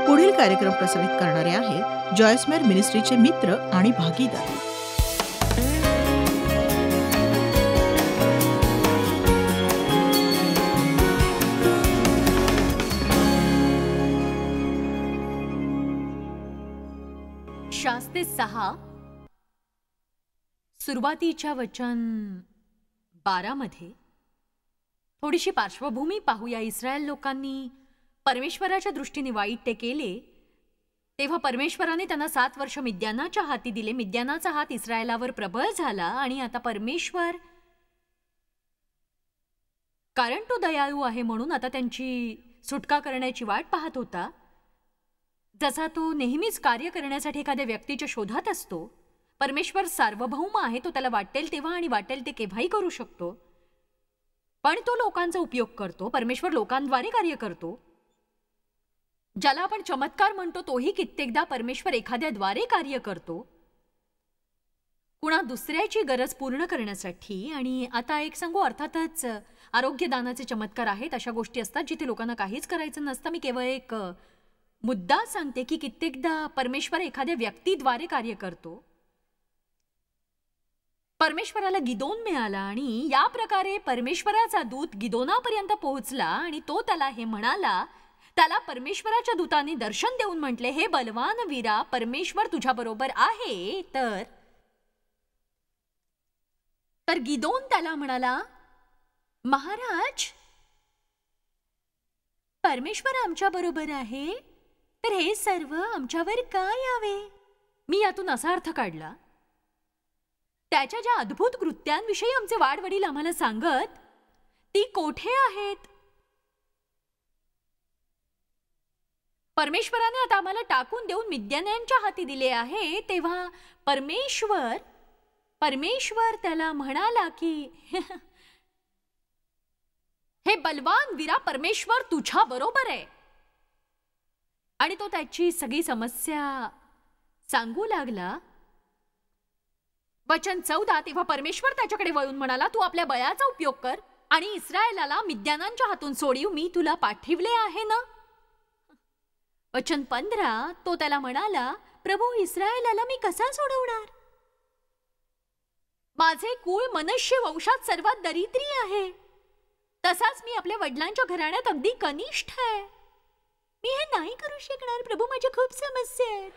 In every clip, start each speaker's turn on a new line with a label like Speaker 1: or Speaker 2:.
Speaker 1: पुढील कार्यक्रम प्रसारित करणारे आहेत जॉयसमेर मिनिस्ट्रीचे मित्र आणि भागीदार.
Speaker 2: शास्ते 6 सुरुवातीच्या वचन 12 मध्ये थोडीशी पार्श्वभूमी पाहूया. इस्रायल लोकांनी परमेश्वराच्या दृष्टीने वाईट ते केले तेव्हा परमेश्वराने त्यांना 7 वर्ष मिद्यानाच्या हाती दिले. मिद्यानाचा हात इस्रायलावर प्रबळ झाला आणि आता परमेश्वर, कारण तो दयाळू आहे म्हणून आता त्यांची सुटका करण्याची वाट पाहत होता. जसा तो नेहमीच कार्य करण्यासाठी एखाद्या व्यक्तीच्या शोधात असतो. परमेश्वर सार्वभौम आहे, तो त्याला वाटेल तेव्हा आणि वाटेल ते केव्हाही करू शकतो. पण तो लोकांचा उपयोग करतो. परमेश्वर लोकांद्वारे कार्य करतो. ज्याला आपण चमत्कार म्हणतो तोही कित्येकदा परमेश्वर एखाद्याद्वारे कार्य करतो, कुणा दुसऱ्याची गरज पूर्ण करण्यासाठी. आणि आता एक सांगू, अर्थातच आरोग्यदानाचे चमत्कार आहेत. अशा गोष्टी असतात जिथे लोकांना काहीच करायचं नसतं. मी केवळ एक मुद्दा सांगते की कित्येकदा परमेश्वर एखाद्या व्यक्तीद्वारे कार्य करतो. परमेश्वराला गिदोन मिळाला आणि या प्रकारे परमेश्वराचा दूत गिदोनापर्यंत पोहोचला आणि तो त्याला हे म्हणाला. त्याला परमेश्वराच्या दूताने दर्शन देऊन म्हटले, हे बलवान वीरा, परमेश्वर तुझ्या बरोबर आहे. तर गिदोन त्याला म्हणाला, महाराज, परमेश्वर आमच्या बरोबर आहे तर हे सर्व आमच्यावर का यावे? मी यातून असा अर्थ काढला, त्याच्या ज्या अद्भुत कृत्यांविषयी आमचे वाडवडील आम्हाला सांगत ती कोठे आहेत? परमेश्वराने आता आम्हाला टाकून देऊन मिद्यान्यांच्या हाती दिले आहे. तेव्हा परमेश्वर त्याला म्हणाला की हे बलवान वीरा, परमेश्वर तुझ्या बरोबर आहे. आणि तो त्याची सगळी समस्या सांगू लागला. वचन 14, तेव्हा परमेश्वर त्याच्याकडे वळून म्हणाला, तू आपल्या बळाचा उपयोग कर आणि इस्रायलाला मिद्यानांच्या हातून सोडीव, मी तुला पाठविले आहे ना. वचन 15, तो त्याला म्हणाला, प्रभू, इस्रायलाला मी कसा सोडवणार? माझे कुळ मनुष्य वंशात सर्वात दरिद्री आहे. तसाच मी आपल्या वडिलांच्या घराण्यात अगदी कनिष्ठ आहे. मी हे नाही करू शकणार प्रभू, माझ्या खूप समस्या आहेत.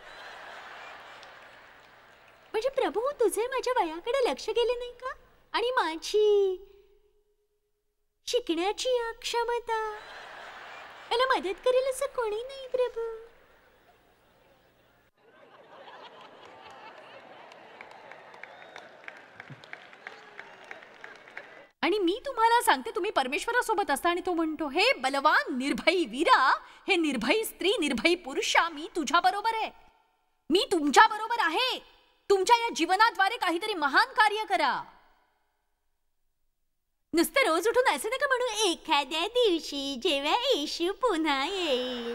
Speaker 2: म्हणजे प्रभू, तुझे माझ्या वयाकडे लक्ष गेले नाही का? आणि माझी शिकण्याची अक्षमता, मला मदत करेल असं कोणी नाही प्रभू. आणि मी तुम्हाला सांगते, तुम्ही परमेश्वरासोबत असता आणि तो म्हणतो, हे बलवान निर्भयी वीरा, हे निर्भयी स्त्री, निर्भयी पुरुषा, मी तुझ्या बरोबर आहे. मी तुमच्या बरोबर आहे. तुमच्या या जीवनाद्वारे काहीतरी महान कार्य करा. नुसतं रोज उठून असं नका म्हणू, एखाद्या दिवशी जेव्हा येशू पुन्हा येईल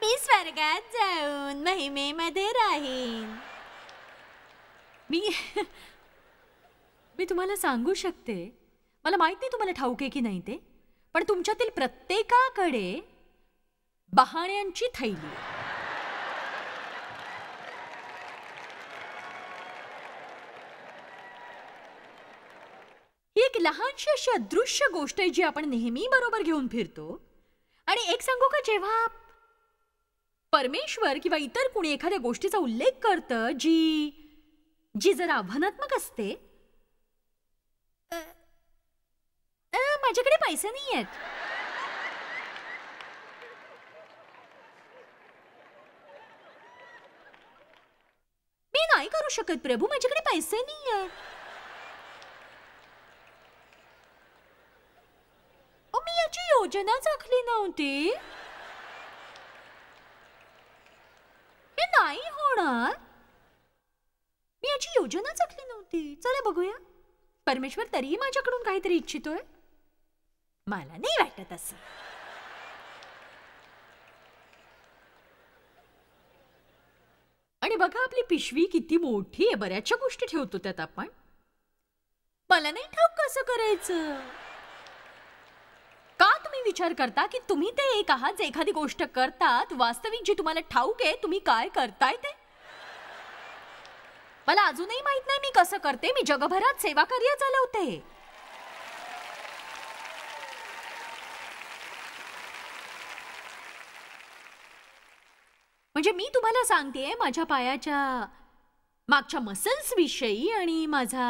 Speaker 2: मी स्वर्गात जाऊन महिमेमध्ये राहीन. मी तुम्हाला सांगू शकते, मला माहित नाही तुम्हाला ठाऊक आहे की नाही ते, पण तुमच्यातील प्रत्येकाकडे बहाण्यांची थैली. ही एक लहानशी अशी अदृश्य गोष्ट आहे जी आपण नेहमी बरोबर घेऊन फिरतो. आणि एक सांगू का, जेव्हा परमेश्वर किंवा इतर कुणी एखाद्या गोष्टीचा उल्लेख करतं जी जरा आव्हानात्मक असते, माझ्याकडे पैसे नाही आहेत, मी नाही करू शकत प्रभू, माझ्याकडे पैसे नाही आहेत. मी याची योजनाच आखली नव्हती, हे नाही होणार, मी याची योजनाच आखली नव्हती. चला बघूया, परमेश्वर तरीही माझ्याकडून काहीतरी इच्छितोय. मला नाही वाटत असं. आणि बघा, आपली पिशवी किती मोठी आहे, बऱ्याचशा गोष्टी ठेवतो त्यात आपण. मला नाही ठाऊक कसं करायचं. का तुम्ही विचार करता की तुम्ही ते एक आहात जे एखादी गोष्ट करतात, वास्तविक जी तुम्हाला ठाऊक आहे तुम्ही काय करताय ते? मला अजूनही माहित नाही मी कसं करते. मी जगभरात सेवा कार्य चालवते. म्हणजे मी तुम्हाला सांगतेय माझ्या पायाच्या मागच्या मसल्स विषयी आणि माझा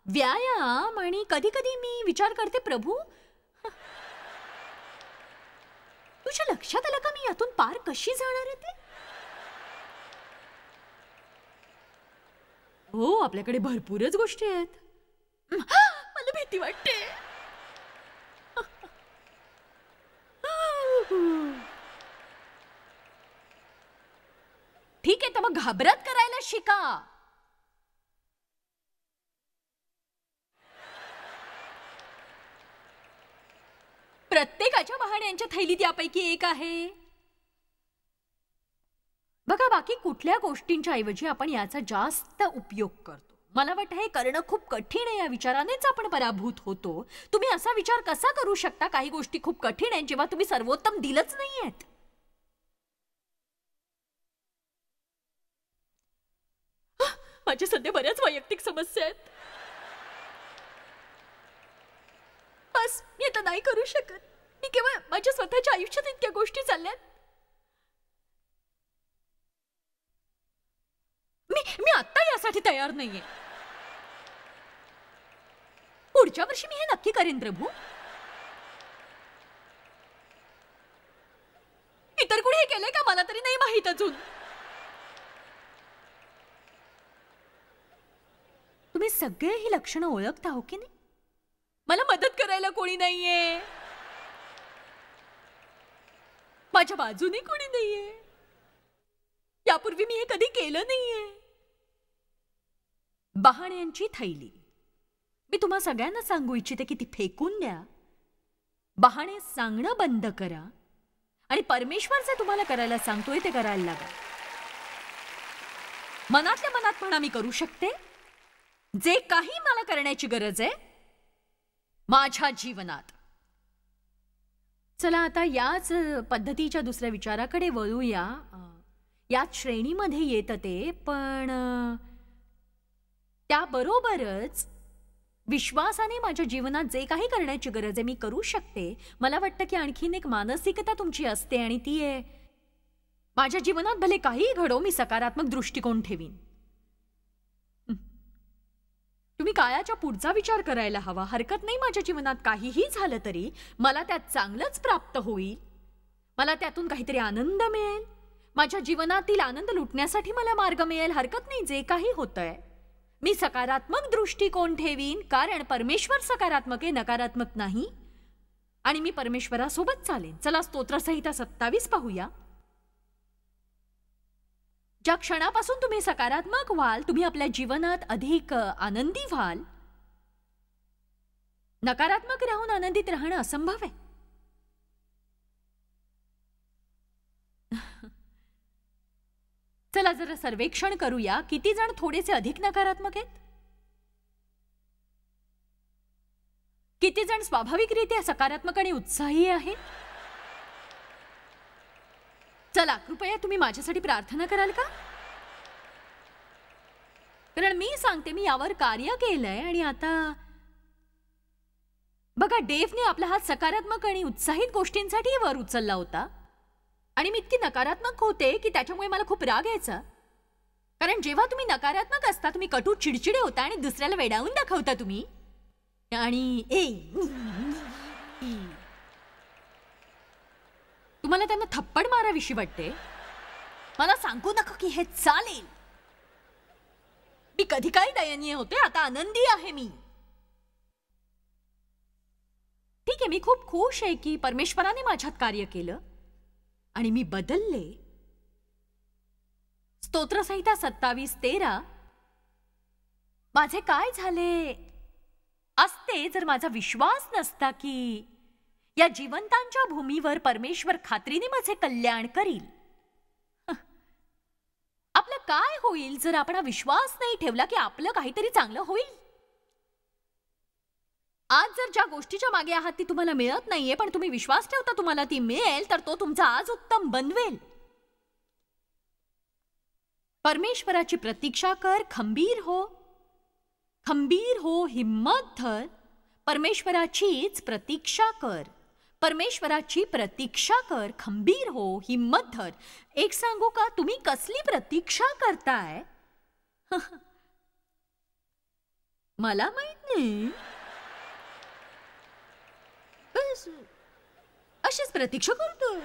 Speaker 2: व्यायाम, आणि कधी कधी मी विचार करते प्रभू तुझ्या लक्षात आलं का मी यातून पार कशी जाणार आहे ते? हो, आपल्याकडे भरपूरच गोष्टी आहेत. मला भीती वाटते. ठीक आहे, तर मग घाबरत करायला शिका. प्रत्येकाच्या वाहण्यांच्या थैलीत यापैकी एक आहे. बघा, बाकी कुठल्या गोष्टींच्या ऐवजी आपण याचा जास्त उपयोग करतो. मला वाटतं हे करणं खूप कठीण आहे. या विचारानेच आपण पराभूत होतो. तुम्ही असा विचार कसा करू शकता काही गोष्टी खूप कठीण आहेत जेव्हा तुम्ही सर्वोत्तम दिलंच नाहीयेत? माझ्या सध्या बऱ्याच वैयक्तिक समस्या आहेत. बस मी आता नाही करू शकत. मी केवळ माझ्या स्वतःच्या आयुष्यात इतक्या गोष्टी चालल्यात. मी आता यासाठी तयार नाहीये. पुढच्या वर्षी मी हे नक्की करेन प्रभू. इतर कोणी हे केलंय का मला तरी नाही माहित अजून. तुम्ही सगळे ही लक्षणं ओळखता हो की नाही? मला मदत करायला कोणी नाहीये. माझ्या बाजूने कोणी नाहीये. यापूर्वी मी हे कधी केलं नाहीये. बहाण्यांची थैली. मी तुम्हा सगळ्यांना सांगू इच्छिते की ती फेकून द्या. बहाणे सांगणं बंद करा आणि परमेश्वर जे तुम्हाला करायला सांगतोय ते करायला लागा. मनातल्या मनात म्हणा मी करू शकते जे काही मला करण्याची गरज आहे माझ्या जीवनात. चला आता याच पद्धतीच्या दुसऱ्या विचाराकडे वळूया. याच श्रेणीमध्ये येतं ते, पण त्याबरोबरच विश्वासाने माझ्या जीवनात जे काही करण्याची गरज आहे मी करू शकते. मला वाटतं की आणखीन एक मानसिकता तुमची असते आणि ती आहे माझ्या जीवनात भले काही घडो मी सकारात्मक दृष्टिकोन ठेवीन. तुम्ही कायाच्या पुढचा विचार करायला हवा. हरकत नाही माझ्या जीवनात काहीही झालं तरी मला त्यात चांगलंच प्राप्त होईल. मला त्यातून काहीतरी आनंद मिळेल. माझ्या जीवनातील आनंद लुटण्यासाठी मला मार्ग मिळेल. हरकत नाही जे काही होतंय मी सकारात्मक दृष्टिकोन ठेवीन, कारण परमेश्वर सकारात्मक आहे, नकारात्मक नाही, आणि मी परमेश्वरासोबत चालेन. चला स्तोत्रसंहिता 27 पाहूया. ज्या क्षणापासून तुम्ही सकारात्मक व्हाल तुम्ही आपल्या जीवनात अधिक आनंदी व्हाल. नकारात्मक राहून आनंदित राहणं असंभव आहे. चला जरा सर्वेक्षण करूया. किती जण थोडेसे अधिक नकारात्मक आहेत? किती जण स्वाभाविकरित्या सकारात्मक आणि उत्साही आहेत? चला कृपया तुम्ही माझ्यासाठी प्रार्थना कराल का? कारण मी सांगते मी यावर कार्य केलंय आणि आता बघा, डेव्हने आपला हात सकारात्मक आणि उत्साहित गोष्टींसाठी वर उचलला होता आणि मी इतकी नकारात्मक होते की त्याच्यामुळे मला खूप राग यायचा. कारण जेव्हा तुम्ही नकारात्मक असता तुम्ही कटू चिडचिडे होता आणि दुसऱ्याला वेडावून दाखवता तुम्ही. आणि तुम्हाला त्यांना थप्पड माराविषयी वाटते. मला सांगू नका की हे चालेल. मी कधी काही दयनीय होते, आता आनंदी आहे मी. ठीक आहे, मी खूप खुश आहे की परमेश्वराने माझ्यात कार्य केलं आणि मी बदलले. स्तोत्रसंहिता 27:13. माझे काय झाले असते जर माझा विश्वास नसता की या जिवंतांच्या भूमीवर परमेश्वर खात्रीने माझे कल्याण करील. आपलं काय होईल जर आपण विश्वास नाही ठेवला की आपलं काहीतरी चांगलं होईल? आज जर ज्या गोष्टीच्या मागे आहात ती तुम्हाला मिळत नाहीये, पण तुम्ही विश्वास ठेवता तुम्हाला ती मिळेल, तर तो तुमचा आज उत्तम बनवेल. परमेश्वराची प्रतीक्षा कर, खंबीर हो, खंबीर हो, हिम्मत धर. परमेश्वराचीच प्रतीक्षा कर, परमेश्वराची प्रतीक्षा कर, खंबीर हो, हिम्मत धर. एक सांगू का, तुम्ही कसली प्रतीक्षा करताय मला माहित नाही. बस अशीच प्रतीक्षा करतोय,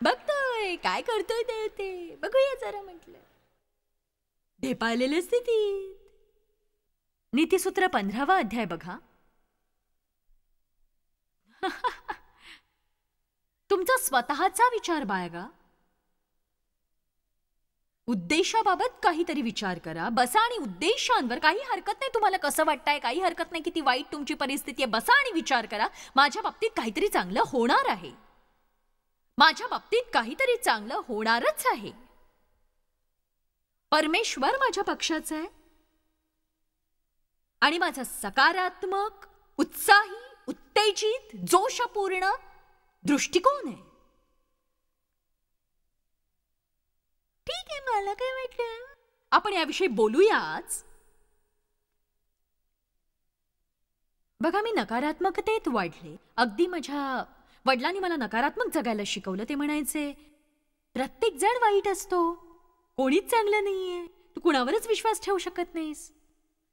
Speaker 2: बघतोय काय करतोय ते बघूया जरा म्हटलं. ढेपाळलेल्या स्थितीत. नीतिसूत्र 15वा अध्याय बघा. तुमचा स्वतःचा विचार बाळगा. उद्देशाबाबत काहीतरी विचार करा. बसा आणि उद्देशांवर. काही हरकत नाही तुम्हाला कसं वाटतंय, काही हरकत नाही किती वाईट तुमची परिस्थिती आहे. बसा आणि विचार करा, माझ्या बाबतीत काहीतरी चांगलं होणार आहे, माझ्या बाबतीत काहीतरी चांगलं होणारच आहे. परमेश्वर माझ्या पक्षाचा आहे आणि माझा सकारात्मक, उत्साही, उत्तेजित, जोशपूर्ण दृष्टिकोन आहे. ठीक आहे, मला काय वाटलं आपण याविषयी बोलूयाच. बघा, मी नकारात्मकतेत वाढले. अगदी माझ्या वडिलांनी मला नकारात्मक जगायला शिकवलं. ते म्हणायचे, प्रत्येक जण वाईट असतो, कोणीच चांगलं नाहीये, तू कुणावरच विश्वास ठेवू शकत नाहीस.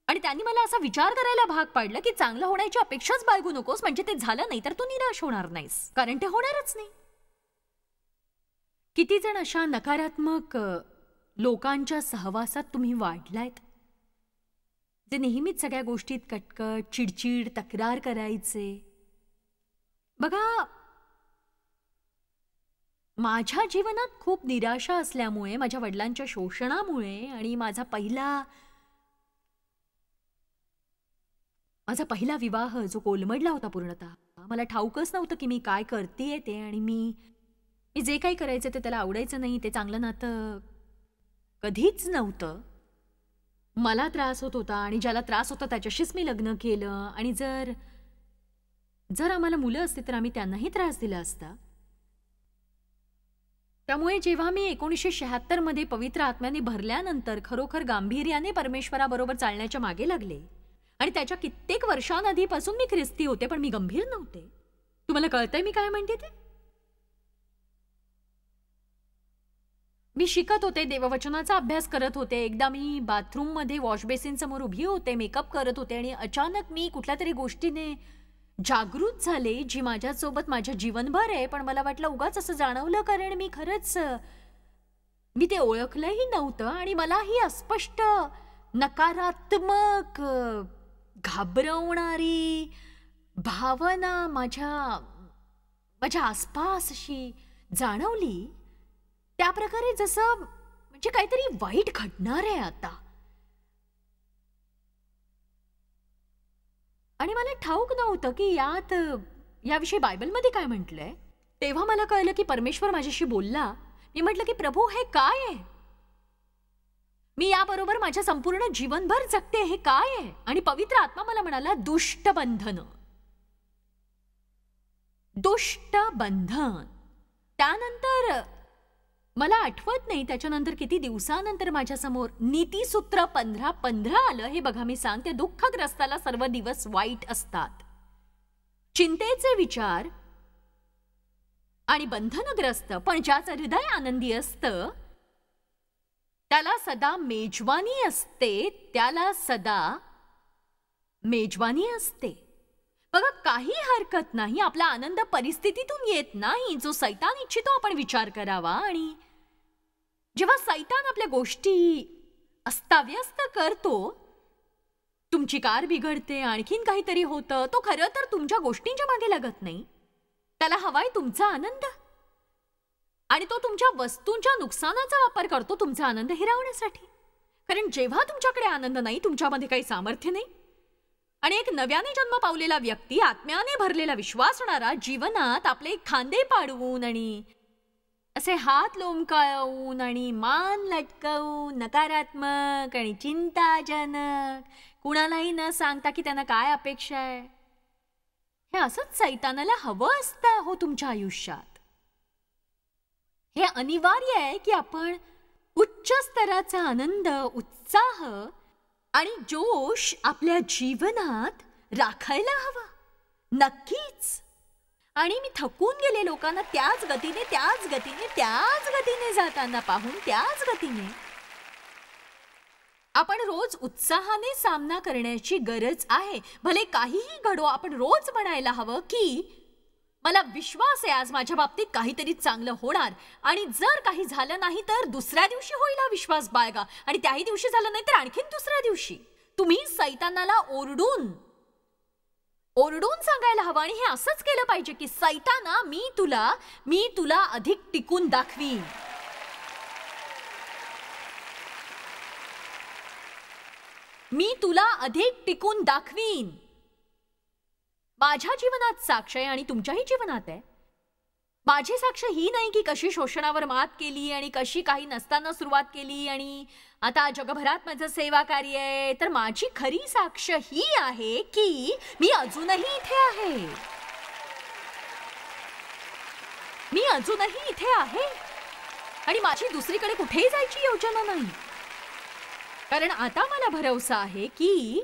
Speaker 2: आणि त्यांनी मला असा विचार करायला भाग पाडलं की चांगलं होण्याची अपेक्षाच बाळगू नकोस, म्हणजे ते झालं नाही तर तू निराश होणार नाहीस, कारण ते होणारच नाही. किती जण अशा नकारात्मक लोकांच्या सहवासात तुम्ही वाढलायत, जे नेहमीच सगळ्या गोष्टीत कटकट, चिडचिड, तक्रार करायचे. बघा, माझ्या जीवनात खूप निराशा असल्यामुळे, माझ्या वडिलांच्या शोषणामुळे आणि माझा पहिला विवाह जो कोलमडला होता पूर्णतः, मला ठाऊकच नव्हतं की मी काय करतेय ते, आणि मी जे काही करायचं ते त्याला आवडायचं नाही. ते चांगलं नातं कधीच नव्हतं. मला त्रास होत होता आणि ज्याला त्रास होता त्याच्याशीच मी लग्न केलं. आणि जर आम्हाला मुलं असते तर आम्ही त्यांनाही त्रास दिला असता. त्यामुळे जेव्हा मी 1976 मध्ये पवित्र आत्म्याने भरल्यानंतर खरोखर गांभीर्याने परमेश्वराबरोबर चालण्याच्या मागे लागले, आणि त्याच्या कित्येक वर्षांआधीपासून मी ख्रिस्ती होते, पण मी गंभीर नव्हते. तुम्हाला कळतंय मी काय म्हणते ते? मी शिकत होते, देववचनाचा अभ्यास करत होते. एकदा मी बाथरूम मध्ये वॉश बेसिन समोर उभी होते, मेकअप करत होते, आणि अचानक मी कुठल्या तरी गोष्टीने जागृत झाले, जी माझ्यासोबत माझ्या जीवनभर आहे. पण मला वाटलं उगाच असं जाणवलं, कारण मी ते ओळखलंही नव्हतं. आणि मलाही अस्पष्ट, नकारात्मक, घाबरवणारी भावना माझ्या आसपास अशी जाणवली. त्या प्रकारे जसं म्हणजे काहीतरी वाईट घडणार आहे आता. आणि मला ठाऊक नव्हतं की याविषयी बायबलमध्ये काय म्हटलंय. तेव्हा मला कळलं की परमेश्वर माझ्याशी बोलला. मी म्हटलं की प्रभू, हे काय आहे? मी याबरोबर माझ्या संपूर्ण जीवनभर जगते, हे काय आहे? आणि पवित्र आत्मा मला म्हणाला, दुष्ट बंधन. त्यानंतर मला आठवत नाही त्याच्यानंतर किती दिवसानंतर माझ्यासमोर नीतिसूत्र 15:15 आलं. हे बघा, मी सांगते, दुःखग्रस्ताला सर्व दिवस वाईट असतात. चिंतेचे विचार आणि बंधनग्रस्त, पण ज्याचं हृदय आनंदी असतं त्याला सदा मेजवानी असते. बघा, काही हरकत नाही. आपला आनंद परिस्थितीतून येत नाही. जो सैतान इच्छितो आपण विचार करावा. आणि जेव्हा सैतान आपल्या गोष्टी अस्ताव्यस्त करतो, तुमची कार बिघडते, आणखीन काहीतरी होतं, तो खरं तर तुमच्या गोष्टींच्या मागे लागत नाही. त्याला हवाय तुमचा आनंद, आणि तो तुमच्या वस्तूंच्या नुकसानाचा वापर करतो तुमचा आनंद हिरावण्यासाठी. कारण जेव्हा तुमच्याकडे आनंद नाही, तुमच्यामध्ये काही सामर्थ्य नाही, आणि एक नव्याने जन्म पावलेला व्यक्ती, आत्म्याने भरलेला विश्वासणारा, जीवनात आपले खांदे पाडवून आणि असे हात लोंबकाळून आणि मान लटकवून नकारात्मक आणि चिंताजनक, कुणालाही न सांगता की त्यांना काय अपेक्षा आहे, हे असंच सैतानाला हवं असतं हो तुमच्या आयुष्यात. हे अनिवार्य आहे की आपण उच्च स्तराचा आनंद, उत्साह आणि जोश आपल्या जीवनात राखायला हवा. नक्कीच. आणि मी थकून गेले लोकांना त्याच गतीने जाताना पाहून, त्याच गतीने. आपण रोज उत्साहाने सामना करण्याची गरज आहे. भले काहीही घडो, आपण रोज म्हणायला हवं की मला विश्वास आहे आज माझ्या बाबतीत काहीतरी चांगलं होणार, आणि जर काही झालं नाही तर दुसऱ्या दिवशी होईल हा विश्वास बाळगा, आणि त्याही दिवशी झालं नाही तर आणखीन दुसऱ्या दिवशी. तुम्ही सैतानाला ओरडून सांगायला हवं, आणि हे असंच केलं पाहिजे की सैताना, मी तुला अधिक टिकून दाखवीन. मी तुला अधिक टिकून दाखवीन. माझ्या जीवनात साक्ष आहे आणि तुमच्याही जीवनात आहे. माझी साक्ष ही नाही की कशी शोषणावर मात केली आणि कशी काही नसताना सुरुवात केली आणि आता जगभरात माझं सेवा कार्य आहे. तर माझी खरी साक्ष ही आहे की मी अजूनही इथे आहे. मी अजूनही इथे आहे आणि माझी दुसरीकडे कुठेही जायची योजना नाही. कारण आता मला भरवसा आहे की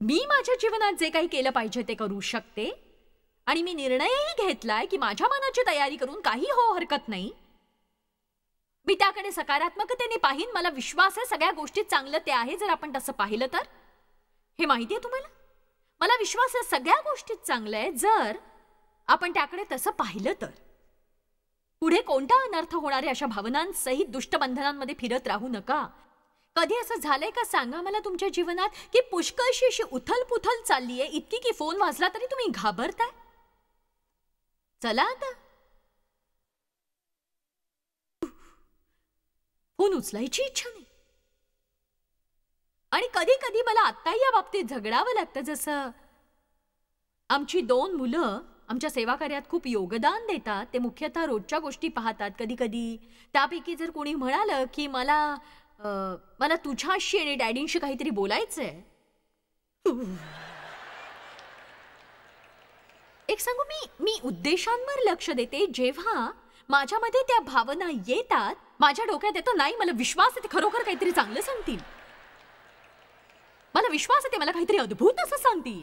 Speaker 2: मी माझ्या जीवनात जे काही केलं पाहिजे ते करू शकते, आणि मी निर्णयही घेतलाय की माझ्या मनाची तयारी करून काही हरकत नाही. मी त्याकडे सकारात्मकतेने पाहीन. मला विश्वास आहे सगळ्या गोष्टीत चांगलं ते आहे जर आपण तसं पाहिलं तर. हे माहिती आहे तुम्हाला? मला विश्वास आहे सगळ्या गोष्टीत चांगलं आहे जर आपण त्याकडे तसं पाहिलं तर. पुढे कोणता अनर्थ होणारे अशा भावनांसहित दुष्टबंधनांमध्ये फिरत राहू नका. कधी असं झालंय का सांगा मला तुमच्या जीवनात की पुष्कळशी अशी उथलपुथल चाललीये, इतकी की फोन वाजला तरी तुम्ही घाबरताय? चला आता, फोन उचलायची इच्छा नाही. आणि कधी कधी मला आत्ता या बाबतीत झगडावं लागतं. जसं आमची 2 मुलं आमच्या सेवा कार्यात खूप योगदान देतात. ते मुख्यतः रोजच्या गोष्टी पाहतात. कधी कधी त्यापैकी जर कोणी म्हणालं की मला तुझ्याशी आणि डॅडींशी काहीतरी बोलायचंय, एक सांगू, मी उद्देशांवर लक्ष देते. जेव्हा माझ्यामध्ये त्या भावना येतात, माझ्या डोक्यात येतं नाही, मला विश्वास आहे ते खरोखर काहीतरी चांगलं सांगतील. मला विश्वास आहे ते मला काहीतरी अद्भुत असं सांगतील.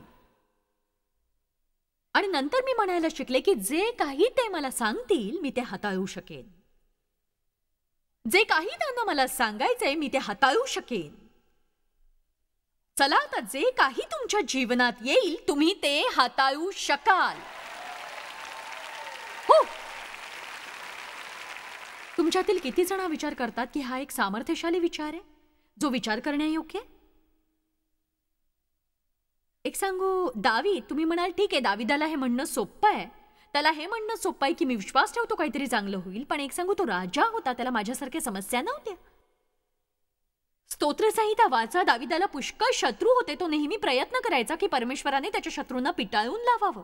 Speaker 2: आणि नंतर मी म्हणायला शिकले की जे काही ते मला सांगतील मी ते हाताळू शकेन. जे काही त्यांना मला सांगायचंय मी ते हाताळू शकेन. चला आता, जे काही तुमच्या जीवनात येईल तुम्ही ते हाताळू शकाल. हो. तुमच्यातील किती जण विचार करतात की हा एक सामर्थ्यशाली विचार आहे जो विचार करण्यायोग्य आहे? एक सांगू, दावीद, तुम्ही म्हणाल ठीक आहे, दाविदाला हे म्हणणं सोपं आहे, त्याला हे म्हणणं सोपं आहे की मी विश्वास ठेवतो काहीतरी चांगलं होईल. पण एक सांगू, तो राजा होता, त्याला माझ्यासारख्या समस्या नव्हत्या. स्तोत्रसंहिता वाचा, दाविदाला पुष्कळ शत्रू होते. तो नेहमी प्रयत्न करायचा की परमेश्वराने त्याच्या शत्रूंना पिटाळून लावावं.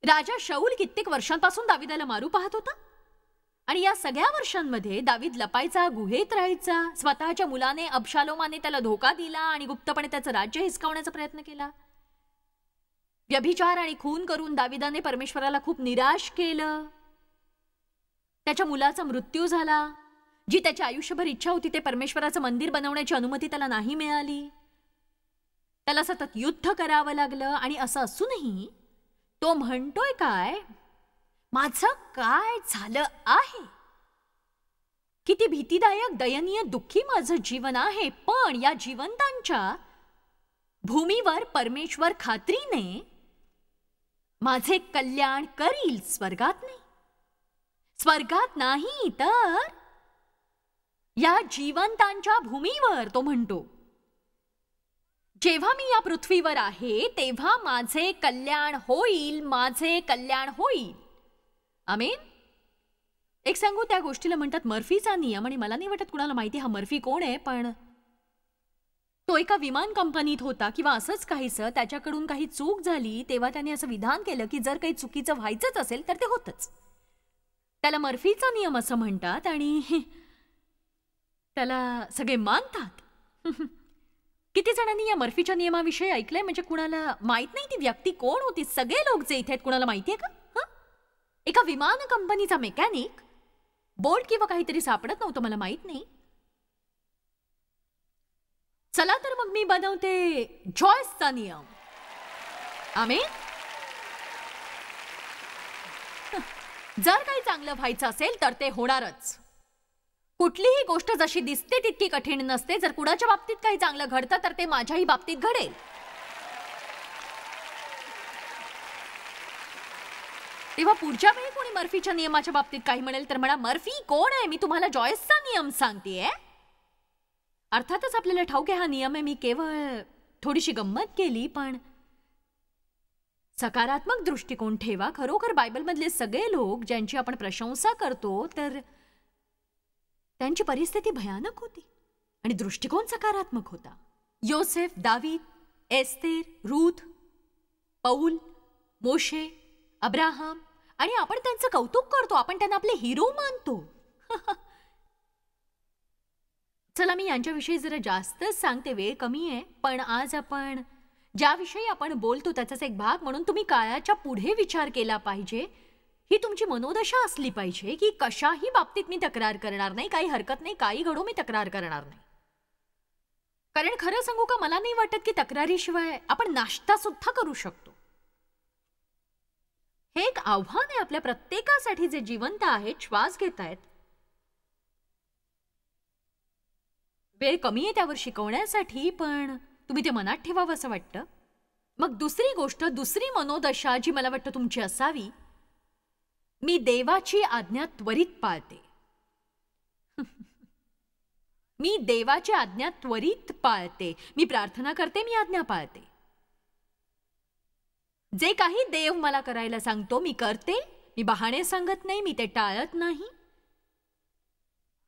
Speaker 2: राजा शाऊल कित्येक वर्षांपासून दाविदाला मारू पाहत होता, आणि या सगळ्या वर्षांमध्ये दावीद लपायचा, गुहेत राहायचा. स्वतःच्या मुलाने अबशालोमाने त्याला धोका दिला आणि गुप्तपणे त्याचं राज्य हिसकावण्याचा प्रयत्न केला. व्यभिचार आणि खून करून दाविदाने परमेश्वराला खूप निराश केलं. त्याच्या मुलाचा मृत्यू झाला. जी त्याची आयुष्यभर इच्छा होती ते परमेश्वराचं मंदिर बनवण्याची अनुमती त्याला नाही मिळाली. त्याला सतत युद्ध करावं लागलं. आणि असं असूनही तो म्हणतोय काय, माझं काय झालं आहे, किती भीतीदायक, दयनीय, दुःखी माझं जीवन आहे. पण या जिवंतांच्या भूमीवर परमेश्वर खात्रीने माझे कल्याण करील. स्वर्गात नाही तर या जिवंतांच्या भूमीवर. तो म्हणतो, जेव्हा मी या पृथ्वीवर आहे तेव्हा माझे कल्याण होईल. आमेन. एक सांगू, त्या गोष्टीला म्हणतात मर्फीचा नियम. आणि मला नाही वाटत कुणाला माहिती हा मर्फी कोण आहे, पण तो एका विमान कंपनीत होता किंवा असंच काहीसं. त्याच्याकडून काही चूक झाली तेव्हा त्याने असं विधान केलं की जर काही चुकीचं व्हायचंच असेल तर ते होतच. त्याला मर्फीचा नियम असं म्हणतात आणि त्याला सगळे मानतात. किती जणांनी या मर्फीच्या नियमाविषयी ऐकलंय? म्हणजे कुणाला माहित नाही ती व्यक्ती कोण होती? सगळे लोक जे इथे आहेत कुणाला माहितीये का? एका विमान कंपनीचा मेकॅनिक, बोर्ड किंवा काहीतरी सापडत नव्हतं, मला माहित नाही. चला तर मग मी बनवते जॉयसचा नियम. आमेन. जर काही चांगलं व्हायचं असेल तर ते होणारच. कुठलीही गोष्ट जशी दिसते तितकी कठीण नसते. जर कुणाच्या बाबतीत काही चांगलं घडतं तर ते माझ्याही बाबतीत घडेल. तेव्हा पुढच्या वेळी कोणी मर्फीच्या नियमाच्या बाबतीत काही म्हणेल तर म्हणा, मर्फी कोण आहे? मी तुम्हाला जॉयसचा नियम सांगतेय. अर्थातच आपल्याला ठाऊक आहे हा नियम आहे. मी केवळ थोडीशी गंमत केली, पण सकारात्मक दृष्टिकोन ठेवा. खरोखर बायबलमधले सगळे लोक ज्यांची आपण प्रशंसा करतो तर त्यांची परिस्थिती भयानक होती आणि दृष्टिकोन सकारात्मक होता. योसेफ, दावीद, एस्तेर, रूथ, पौल, मोशे, अब्राहम, आणि आपण त्यांचं कौतुक करतो. आपण त्यांना आपले हिरो मानतो. चला मी यांच्याविषयी जरा जास्तच सांगते, वेळ कमी आहे. पण आज आपण ज्याविषयी आपण बोलतो त्याचाच एक भाग म्हणून तुम्ही काळाच्या पुढे विचार केला पाहिजे. ही तुमची मनोदशा असली पाहिजे की कशाही बाबतीत मी तक्रार करणार नाही. काही हरकत नाही, काही घडो, मी तक्रार करणार नाही. कारण खरं सांगू का, मला नाही वाटत की तक्रारीशिवाय आपण नाश्ता सुद्धा करू शकतो. हे एक आव्हान आहे आपल्या प्रत्येकासाठी जे जिवंत आहेत, श्वास घेत आहेत. वेळ कमी आहे त्यावर शिकवण्यासाठी, पण तुम्ही ते मनात ठेवावं असं वाटतं. मग दुसरी गोष्ट, दुसरी मनोदशा जी मला वाटतं तुमची असावी, मी देवाची आज्ञा त्वरित पाळते. मी देवाची आज्ञा त्वरित पाळते. मी प्रार्थना करते, मी आज्ञा पाळते. जे काही देव मला करायला सांगतो मी करते. मी बहाणे सांगत नाही, मी ते टाळत नाही.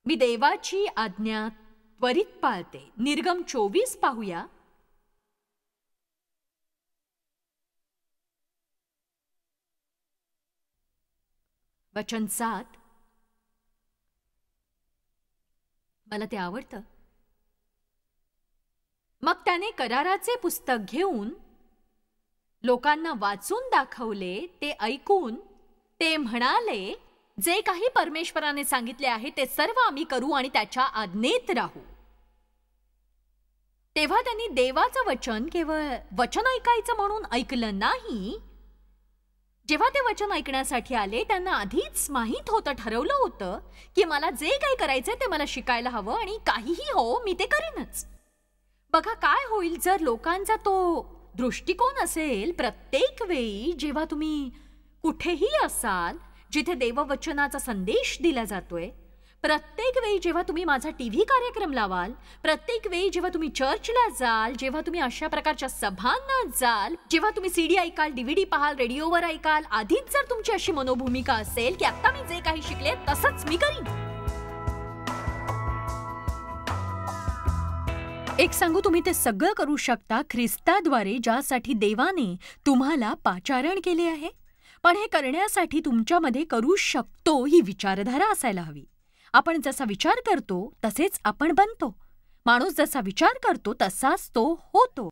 Speaker 2: मी देवाची आज्ञा त्वरित पाळते. निर्गम 24 पाहूया. वचन 7. मला ते आवडतं. मग त्याने कराराचे पुस्तक घेऊन लोकांना वाचून दाखवले. ते ऐकून ते म्हणाले, जे काही परमेश्वराने सांगितले आहे ते सर्व आम्ही करू आणि त्याच्या आज्ञेत राहू. तेव्हा त्यांनी देवाचं वचन केवळ वचन ऐकायचं म्हणून ऐकलं नाही. जेव्हा ते वचन ऐकण्यासाठी आले त्यांना आधीच माहीत होतं, ठरवलं होतं की मला जे काही करायचंय ते मला शिकायला हवं आणि काहीही हो मी ते करीनच. बघा काय होईल जर लोकांचा तो दृष्टिकोन असेल. प्रत्येक वेळी जेव्हा तुम्ही कुठेही असाल जिथे देववचनाचा संदेश दिला जातोय, प्रत्येक वेळी जेव्हा तुम्ही माझा टीव्ही कार्यक्रम लावाल, प्रत्येक वेळी जेव्हा तुम्ही चर्चला जाल, जेव्हा तुम्ही अशा प्रकारच्या सभांना जाल, जेव्हा तुम्ही सीडी ऐकाल, डीव्हीडी पाहाल, रेडिओवर ऐकाल, आधीच जर तुमची अशी मनोभूमिका असेल की आता मी जे काही शिकले तसंच मी करीन. एक सांगू, तुम्ही ते सगळं करू शकता ख्रिस्ताद्वारे, ज्यासाठी देवाने तुम्हाला पाचारण केले आहे. पण हे करण्यासाठी तुमच्यामध्ये करू शकतो ही विचारधारा असायला हवी. आपण जसा विचार करतो तसेच आपण बनतो. माणूस जसा विचार करतो तसाच तो होतो.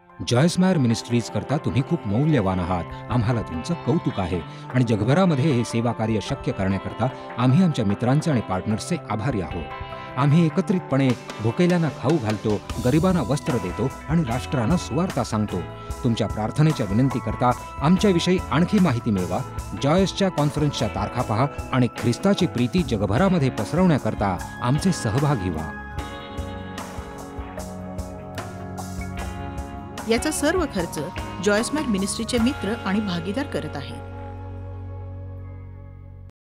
Speaker 3: जॉयस मेयर मिनिस्ट्रीज करता तुम्ही खूप मौल्यवान आहात. आम्हाला तुमचं कौतुक आहे आणि जगभरामध्ये हे सेवा कार्य शक्य करण्याकरता आम्ही आमच्या मित्रांचे आणि पार्टनर्सचे आभारी आहोत. आम्ही एकत्रितपणे भुकेल्यांना खाऊ घालतो, गरिबांना वस्त्र देतो आणि राष्ट्रांना सुवार्ता सांगतो. तुमच्या प्रार्थनेच्या विनंती करता आमच्याविषयी आणखी माहिती मिळवा. जॉयसच्या कॉन्फरन्सच्या तारखा पहा आणि ख्रिस्ताची प्रीती जगभरामध्ये पसरवण्याकरता आमचे सहभागी व्हा.
Speaker 1: याचा सर्व खर्च जॉयस मेयर मिनिस्ट्रीचे मित्र आणि भागीदार करत आहेत.